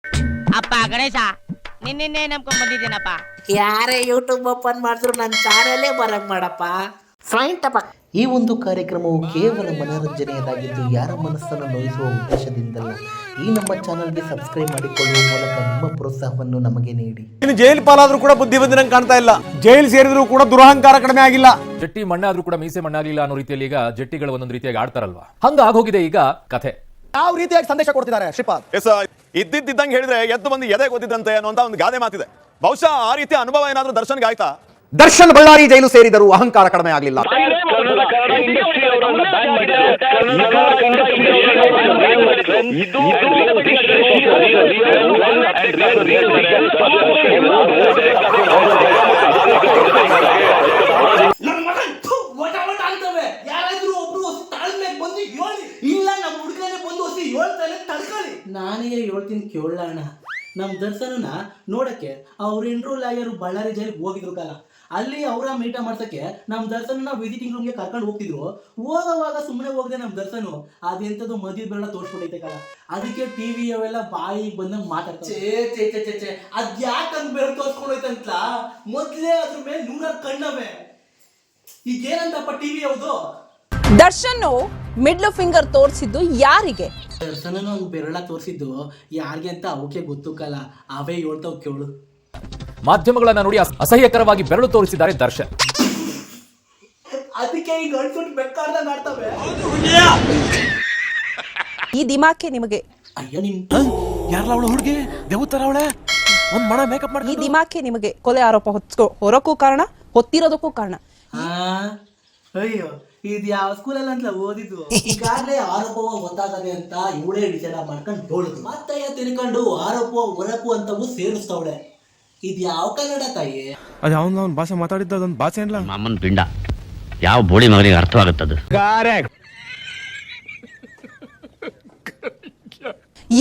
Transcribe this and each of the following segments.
ಅಪ್ಪ ಗಣೇಶ ನಿನ್ನೆ ನಂಬ್ಕೊಂಡ್ ಬಂದಿದ್ದೇನಪ್ಪ. ಯಾರೇ ಯೂಟ್ಯೂಬ್ ಓಪನ್ ಮಾಡಿದ್ರು ನನ್ನ ಚಾನಲೇ ಬರಂಗ್ ಮಾಡಪ್ಪ. ಈ ಒಂದು ಕಾರ್ಯಕ್ರಮವು ಕೇವಲ ಮನೋರಂಜನೆಯದಾಗಿದ್ದು ಯಾರ ಮನಸ್ಸನ್ನು ನೋಯಿಸುವ ಉದ್ದೇಶದಿಂದಲ್ಲ. ಈ ನಮ್ಮ ಚಾನಲ್ಗೆ ಸಬ್ಸ್ಕ್ರೈಬ್ ಮಾಡಿಕೊಳ್ಳುವ ಮೂಲಕ ನಿಮ್ಮ ಪ್ರೋತ್ಸಾಹವನ್ನು ನಮಗೆ ನೀಡಿ. ಇನ್ನು ಜೈಲು ಪಾಲಾದ್ರೂ ಕೂಡ ಬುದ್ಧಿ ಬಂದಿರಂಗೆ ಕಾಣ್ತಾ ಇಲ್ಲ. ಜೈಲು ಸೇರಿದ್ರು ಕೂಡ ದುರಹಂಕಾರ ಕಡಿಮೆ ಆಗಿಲ್ಲ. ಜಟ್ಟಿ ಮಣ್ಣಾದ್ರೂ ಕೂಡ ಮೀಸೆ ಮಣ್ಣಾಗಲಿಲ್ಲ ಅನ್ನೋ ರೀತಿಯಲ್ಲಿ ಈಗ ಜಟ್ಟಿಗಳು ಒಂದೊಂದು ರೀತಿಯಾಗಿ ಆಡ್ತಾರಲ್ವಾ, ಹಂಗ ಆಗೋಗಿದೆ ಈಗ ಕಥೆ. ಯಾವ ರೀತಿಯಾಗಿ ಸಂದೇಶ ಕೊಡ್ತಿದ್ದಾರೆ ಶ್ರೀಪಾದ್? ಇದ್ದಿದ್ದಂಗೆ ಹೇಳಿದ್ರೆ ಎದ್ದು ಬಂದು ಎದೆ ಗೊತ್ತಿದ್ದಂತೆ ಅನ್ನುವಂತ ಒಂದು ಗಾದೆ ಮಾತಿದೆ. ಬಹುಶಃ ಆ ರೀತಿಯ ಅನುಭವ ಏನಾದ್ರೂ ದರ್ಶನ್ಗೆ ಆಯ್ತಾ? ದರ್ಶನ್ ಬಳ್ಳಾರಿ ಜೈಲು ಸೇರಿದರೂ ಅಹಂಕಾರ ಕಡಿಮೆ ಆಗಲಿಲ್ಲ. ನಾನೇ ಹೇಳ್ತೀನಿ ಕೇಳೋಣ. ನಮ್ಮ ದರ್ಶನನ ನೋಡಕ್ಕೆ ಅವ್ರ ಇಂಟ್ರೂ ಲಾಯರ್ ಬಳ್ಳಾರಿ ಜೈಲಿಗೆ ಹೋಗಿದ್ರು ಕಾಲ. ಅಲ್ಲಿ ಅವರ ಮೀಟ ಮಾಡ್ಸಕ್ಕೆ ನಮ್ಮ ದರ್ಶನ ವಿಸಿಟಿಂಗ್ ರೂಮ್ಗೆ ಕರ್ಕೊಂಡು ಹೋಗ್ತಿದ್ರು. ಹೋಗೋವಾಗ ಸುಮ್ಮನೆ ಹೋಗದೆ ನಮ್ಮ ದರ್ಶನ ಅದೆಂಥದ್ದು ಮದುವೆ ಬೆರಳ ತೋರ್ಸ್ಕೊಟ್ಟೈತೆ ಕಾಲ. ಅದಕ್ಕೆ ಟಿವಿ ಅವೆಲ್ಲ ಬಾಯಿಗೆ ಬಂದಂಗೆ ಮಾತಾಡ್ತಾರೆ. ಅದ್ಯಾಕಂದ್ ಬೆರಳು ತೋರ್ಸ್ಕೊಂಡೈತಂತ ಮೊದ್ಲೇ ಅದ್ರ ಮೇಲೆ 100 ಕಣ್ಣವೆ. ಈಗೇನಂತಪ್ಪ ಟಿವಿ ಯಾವುದು? ದರ್ಶನ್ ಮಿಡ್ಲ್ ಫಿಂಗರ್ ತೋರಿಸಿದ್ದು ಯಾರಿಗೆ? ದರ್ಶನನು ಹಂಗೆ ಬೆರಳ ತೋರಿಸಿದ್ದು ಯಾರಿಗೆ ಅಂತ ಅವಕ್ಕೆ ಗೊತ್ತು ಕಾಲ. ಅವೇ ಹೇಳ್ತಾವ್ ಕೇಳು. ಮಾಧ್ಯಮಗಳನ್ನ ನೋಡಿ ಅಸಹ್ಯಕರವಾಗಿ ಬೆರಳು ತೋರಿಸಿದ್ದಾರೆ ದರ್ಶನ್. ಅದಕ್ಕೆ ಈಗ ಅನ್ಸುಟ್ಟು ಬೆಕ್ಕಾಡ್ದಂಗ್ ಆಡ್ತವೆ. ಈ ದಿಮಾಕೆ ನಿಮಗೆ? ಅಯ್ಯ ನಿನ್ ಯಾರಲ್ಲ ಹುಡುಗಿ ದೇವತರ ಅವಳೆ ಒಂದ್ ಮಣ ಮೇಕಪ್ ಮಾಡಿ. ಈ ದಿಮಾಕೆ ನಿಮಗೆ ಕೊಲೆ ಆರೋಪ ಹೊರಕ್ಕೂ ಕಾರಣ, ಹೊತ್ತಿರೋದಕ್ಕೂ ಕಾರಣ. ಅಯ್ಯೋ ಇದು ಯಾವ ಸ್ಕೂಲಲ್ಲಿ ಅಂತ ಓದಿದ್ದು. ಈಗಾಗಲೇ ಆರೋಪವ ಗೊತ್ತಾಗದೆ ಅಂತ ಇವಳೇ ಡಿಸೈಡ್ ಮಾಡ್ಕೊಂಡು ಡೋಳುದು. ಮತ್ತೆ ತಿನ್ಕೊಂಡು ಆರೋಪ ಹೊರಪು ಅಂತವು ಸೇರಿಸ್ತಾವಳೆ. ಇದು ಯಾವ ಕನ್ನಡ ತಾಯಿ? ಅದು ಅವನ ಭಾಷೆ ಮಾತಾಡಿದ್ದ ಅದೊಂದು ಭಾಷೆ ಇಲ್ಲ. ಮಾಮನ್ ಪಿಂಡ ಯಾವ ಬೋಳಿ ಮಗನಿಗೆ ಅರ್ಥವಾಗುತ್ತದು?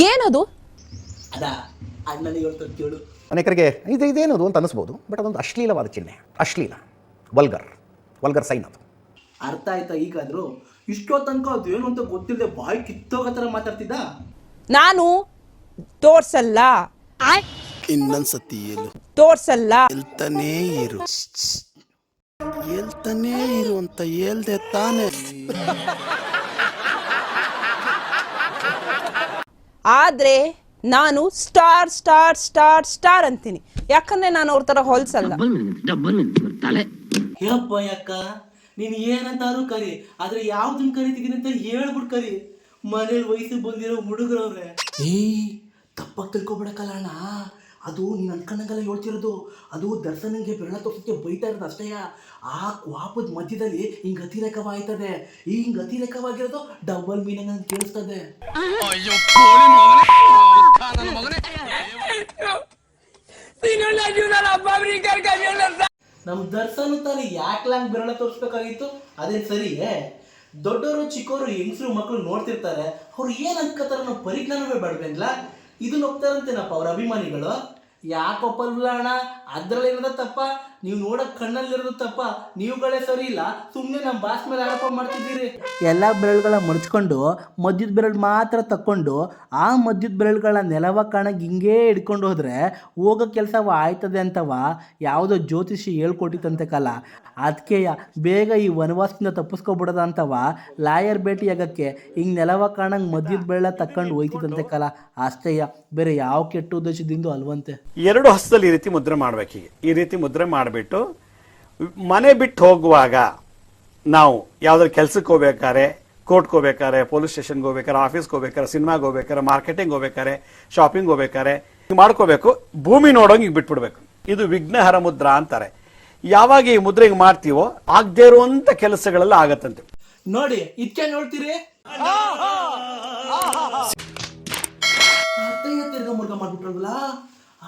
ಏನದು? ಅದ ಅಣ್ಣನಿಗೆ ಹೇಳ್ತಾರೆ ಕೇಳು. ಅನೇಕರಿಗೆ ಇದೇನದು ಅಂತ ಅನಿಸ್ಬೋದು, ಬಟ್ ಅದೊಂದು ಅಶ್ಲೀಲವಾದ ಚಿಹ್ನೆ. ಅಶ್ಲೀಲ, ವಲ್ಗರ್ ಸೈನ್ ಅದು. ಅರ್ಥ ಆಯ್ತಾ ಈಗಾದ್ರೂ? ಇಷ್ಟೋ ತನಕ ಅದೇನು ಅಂತ ಗೊತ್ತಿಲ್ಲದೆ ಬಾಯಿ ಕಿತ್ತೋಗ ತರ ಮಾತಾಡ್ತಿದ್ದ. ನಾನು ತೋರ್ಸಲ್ಲ, ಇನ್ನೊಂದ್ಸತಿ ತೋರ್ಸಲ್ಲ, ಹೇಳ್ತಾನೇ ಇರು ಅಂತ ಹೇಳ್ದೆ ತಾನೆ. ಆದ್ರೆ ನಾನು ಸ್ಟಾರ್ ಸ್ಟಾರ್ ಸ್ಟಾರ್ ಸ್ಟಾರ್ ಅಂತೀನಿ. ಯಾಕಂದ್ರೆ ನಾನು ಅವ್ರ ತರ ಹೊಲ್ಸಲ್ಲ. ಹೇಳಪ್ಪ ಯಾಕ ನೀನ್ ಏನಂತಾರು ಕರಿ, ಆದ್ರೆ ಯಾವ್ದನ್ ಕರಿತಿದೀನಿ ಅಂತ ಹೇಳ್ಬಿಟ್ಟು ಕರಿ. ಮನೇಲಿ ವಯಸ್ಸಿಗೆ ಬಂದಿರೋ ಹುಡುಗರವ್ರೆ. ತಪ್ಪಾಗಿ ತಿಳ್ಕೊಬಿಡಕಲ್ಲ ಅಣ್ಣ. ಅದು ನೀನು ಅನ್ಕೊಂಡಂಗೆಲ್ಲ ಹೇಳ್ತಿರೋದು. ಅದು ದರ್ಶನಂಗೆ ಬೆರಳ ತೋರ್ಸಕ್ಕೆ ಬೈತಾ ಇರೋದು ಅಷ್ಟೇ. ಆ ಕ್ವಾಪದ ಮಧ್ಯದಲ್ಲಿ ಹಿಂಗೆ ಅತಿರೇಕವಾಯ್ತದೆ. ಹಿಂಗೆ ಅತಿರೇಕವಾಗಿರೋದು ಡಬಲ್ ಮೀನಿಂಗ್ ಅಂತ ಕೇಳಿಸ್ತದೆ. ನಮ್ಮ ದರ್ಶನ ತಾನು ಯಾಕ್ಲಂಗ್ ಬೆರಳ ತೋರಿಸ್ಬೇಕಾಗಿತ್ತು? ಅದೇ ಸರಿಯೇ? ದೊಡ್ಡವರು ಚಿಕ್ಕವರು ಹೆಂಗಸರು ಮಕ್ಕಳು ನೋಡ್ತಿರ್ತಾರೆ. ಅವ್ರು ಏನ್ ಅನ್ಕೋತಾರ ನಾವು ಪರಿಜ್ಞಾನವೇ ಬೇಡಬೇಕಲ್ಲ. ಇದನ್ನ ಹೋಗ್ತಾರಂತೇನಪ್ಪ ಅವ್ರ ಅಭಿಮಾನಿಗಳು. ಯಾಕೊಪ್ಪಲ್ಲ ಅಣ್ಣ, ಅದ್ರಲ್ಲಿರೋದ ತಪ್ಪ, ನೀವು ನೋಡಕ್ ಕಣ್ಣಲ್ಲಿರೋದು ತಪ್ಪ. ನೀವುಗಳೇ ಸರಿ ಇಲ್ಲ, ಸುಮ್ಮನೆ ನಮ್ಮ ಬಾಸ್ ಮೇಲೆ ಆರೋಪ ಮಾಡ್ತಿದ್ದೀರಿ. ಎಲ್ಲ ಬೆರಳುಗಳ ಮಡ್ಚ್ಕೊಂಡು ಮಧ್ಯದ ಬೆರಳು ಮಾತ್ರ ತಕ್ಕೊಂಡು ಆ ಮಧ್ಯದ ಬೆರಳುಗಳ ನೆಲವ ಕಾಣಕ್ಕೆ ಹಿಂಗೇ ಹಿಡ್ಕೊಂಡು ಹೋದ್ರೆ ಹೋಗೋ ಕೆಲಸವ ಆಯ್ತದೆ ಅಂತವ ಯಾವುದೋ ಜ್ಯೋತಿಷಿ ಹೇಳ್ಕೊಟ್ಟಿತ್ತಂತೆ ಕಾಲ. ಅದಕ್ಕೆ ಬೇಗ ಈ ವನವಾಸದಿಂದ ತಪ್ಪಿಸ್ಕೊಬಿಡೋದ ಅಂತವ ಲಾಯರ್ ಭೇಟಿಯಾಗಕ್ಕೆ ಹಿಂಗೆ ನೆಲವ ಕಾಣಂಗೆ ಮಧ್ಯದ ಬೆರಳ ತಕ್ಕೊಂಡು ಹೋಯ್ತಿತ್ತಂತೆ ಕಾಲ. ಅಷ್ಟೇಯ, ಬೇರೆ ಯಾವ ಕೆಟ್ಟ ಉದ್ದೇಶದಿಂದ ಅಲ್ವಂತೆ. ಎರಡು ಹಸ್ತದಲ್ಲಿ ಈ ರೀತಿ ಮುದ್ರೆ ಮಾಡ್ಬೇಕು. ಈ ರೀತಿ ಮುದ್ರೆ ಮಾಡಿಬಿಟ್ಟು ಮನೆ ಬಿಟ್ಟು ಹೋಗುವಾಗ ನಾವು ಯಾವ್ದಾದ್ರು ಕೆಲ್ಸಕ್ಕೆ ಹೋಗ್ಬೇಕಾರೆ, ಕೋರ್ಟ್ಗೆ ಹೋಗ್ಬೇಕಾರೆ, ಪೊಲೀಸ್ ಸ್ಟೇಷನ್ಗೆ ಹೋಗ್ಬೇಕಾರೆ, ಆಫೀಸ್ಗೆ ಹೋಗ್ಬೇಕಾರೆ, ಸಿನಿಮಾಗೆ ಹೋಗ್ಬೇಕಾರೆ, ಮಾರ್ಕೆಟಿಂಗ್ ಹೋಗ್ಬೇಕಾರೆ, ಶಾಪಿಂಗ್ ಹೋಗ್ಬೇಕಾರೆ ಮಾಡ್ಕೋಬೇಕು. ಭೂಮಿ ನೋಡೋಂಗೆ ಈಗ ಬಿಟ್ಬಿಡ್ಬೇಕು. ಇದು ವಿಘ್ನಹರ ಮುದ್ರಾ ಅಂತಾರೆ. ಯಾವಾಗ ಈ ಮುದ್ರೆ ಹಿಂಗ್ ಮಾಡ್ತೀವೋ ಆಗದೆ ಇರುವಂತ ಕೆಲಸಗಳೆಲ್ಲ ಆಗತ್ತಂತೆ. ನೋಡಿ ಇದಕ್ಕೆ ನೋಡ್ತೀರಿ ತಿರ್ಗ ಮುರ್ಗ ಮಾಡ್ಬಿಟ್ರಲ್ಲ.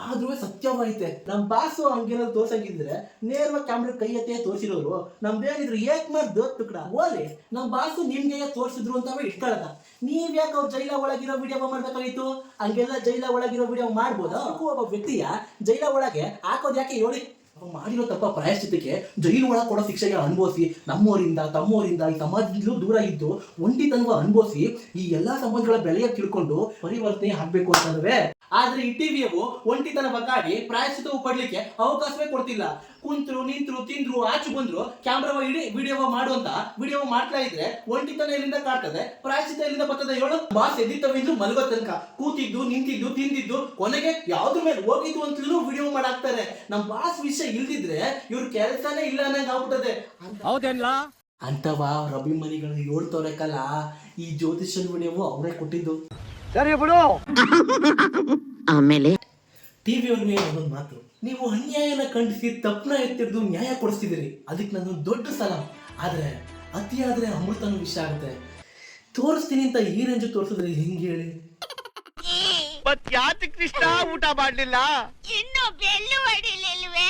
ಆದ್ರೂ ಸತ್ಯವಾಯ್ತೆ. ನಮ್ ಬಾಸು ಹಂಗೇನಾದ್ರು ತೋರ್ಸಂಗಿದ್ರೆ ನೇರವಾಗಿ ಕ್ಯಾಮ್ರಾ ಕೈ ಎತ್ತೇ ತೋರಿಸಿರೋರು. ನಮ್ದೇನಿದ್ರು ಏಕ್ ಮಾರ್ದು ತುಕಡ ಓಲಿ ನಮ್ ಬಾಸು ನಿಮ್ಗೆ ತೋರಿಸಿದ್ರು ಅಂತವೇ ಇಟ್ಕೊಳ್ಳದ. ನೀವ್ ಯಾಕೆ ಅವ್ರು ಜೈಲ ಒಳಗಿರೋ ವಿಡಿಯೋ ಮಾಡ್ಬೇಕಾಗಿತ್ತು? ಹಂಗೆಲ್ಲ ಜೈಲ ಒಳಗಿರೋ ವಿಡಿಯೋ ಮಾಡ್ಬೋದ? ಒಬ್ಬ ವ್ಯಕ್ತಿಯ ಜೈಲ ಒಳಗೆ ಹಾಕೋದ್ ಯಾಕೆ ಹೇಳಿ? ಮಾಡಿರೋ ತಪ್ಪ ಪ್ರಾಯಶ್ಚಿತ್ತಕ್ಕೆ ಜೈಲು ಒಳಗೆ ಕೊಡೋ ಶಿಕ್ಷೆಗೆ ಅನುಭವಿಸಿ ನಮ್ಮವರಿಂದ ತಮ್ಮವರಿಂದ ಈ ಸಮಾಜದಿಂದಲೂ ದೂರ ಇದ್ದು ಒಂಟಿತನವ ಅನುಭವಿಸಿ ಈ ಎಲ್ಲಾ ಸಂಬಂಧಗಳ ಬೆಲೆಯ ತಿಳ್ಕೊಂಡು ಪರಿವರ್ತನೆ ಆಗ್ಬೇಕು ಅಂತಂದ್ರೆ ಆದ್ರೆ ಈ ಟಿವಿಯವು ಒಂಟಿತನ ಬಕಾಡಿ ಪ್ರಾಯಶ್ಚಿತವು ಪಡ್ಲಿಕ್ಕೆ ಅವಕಾಶವೇ ಕೊಡ್ತಿಲ್ಲ. ಕುಂತ್ರು ನಿಂತ್ರು ತಿಂದ್ರು ಆಚು ಬಂದ್ರು ಕ್ಯಾಮ್ರಾವ ಇಡಿ ವಿಡಿಯೋವ ಮಾಡುವಂತ ವಿಡಿಯೋ ಮಾಡ್ತಾ ಇದ್ರೆ ಒಂಟಿತನ ಎಲ್ಲಿಂದ ಕಾಡ್ತದೆ, ಪ್ರಾಯಶ್ಚಿತ ಎಲ್ಲಿಂದ ಬರ್ತದೆ ಹೇಳು? ಬಾಸ್ ಎದ್ದಿತ್ತವಿಂದು ಮಲಗೋ ತನಕ ಕೂತಿದ್ದು ನಿಂತಿದ್ದು ತಿಂದಿದ್ದು ಕೊನೆಗೆ ಯಾವ್ದ್ರ ಮೇಲೆ ಹೋಗಿದ್ದು ಅಂತಲೂ ವಿಡಿಯೋ ಮಾಡಾಕ್ತಾರೆ. ನಮ್ ಬಾಸ್ ವಿಷಯ ಇಲ್ದಿದ್ರೆ ಇವ್ರ ಕೆಲಸನೇ ಇಲ್ಲ ಅನ್ನಂಗ್ ಆಗ್ಬಿಟ್ಟದೆ. ಅಂತವ ಅವ್ರ ಅಭಿಮಾನಿಗಳು ಹೇಳ್ತವ್ರೆ ಈ ಜ್ಯೋತಿಷನ್ ವಿಡಿಯೋವು ಅವರೇ ಕೊಟ್ಟಿದ್ದು. ಆಮೇಲೆ ಟಿವಿ ಅವ್ರ ಮೇಲೆ ಒಂದೊಂದು ಮಾತು, ನೀವು ಅನ್ಯಾಯನ ಖಂಡಿಸಿ ತಪ್ಪನ ಎತ್ತಿಡ್ದು ನ್ಯಾಯ ಕೊಡಿಸ್ತಿದ್ದೀರಿ, ಅದಕ್ಕೆ ನಾನು ದೊಡ್ಡ ಸಲ. ಆದ್ರೆ ಅತಿಯಾದ್ರೆ ಅಮೃತನೂ ವಿಷ ಆಗುತ್ತೆ. ತೋರಿಸ್ತೀನಿ ಅಂತ ಈ ರೇಂಜ್ ತೋರಿಸಿದ್ರೆ ಹೆಂಗೆ ಹೇಳಿ? ಕೃಷ್ಣ ಊಟ ಮಾಡ್ಲಿಲ್ಲ, ಇನ್ನು ಬೆಲ್ಲು ಹೊಡಿಲಿಲ್ವೇ?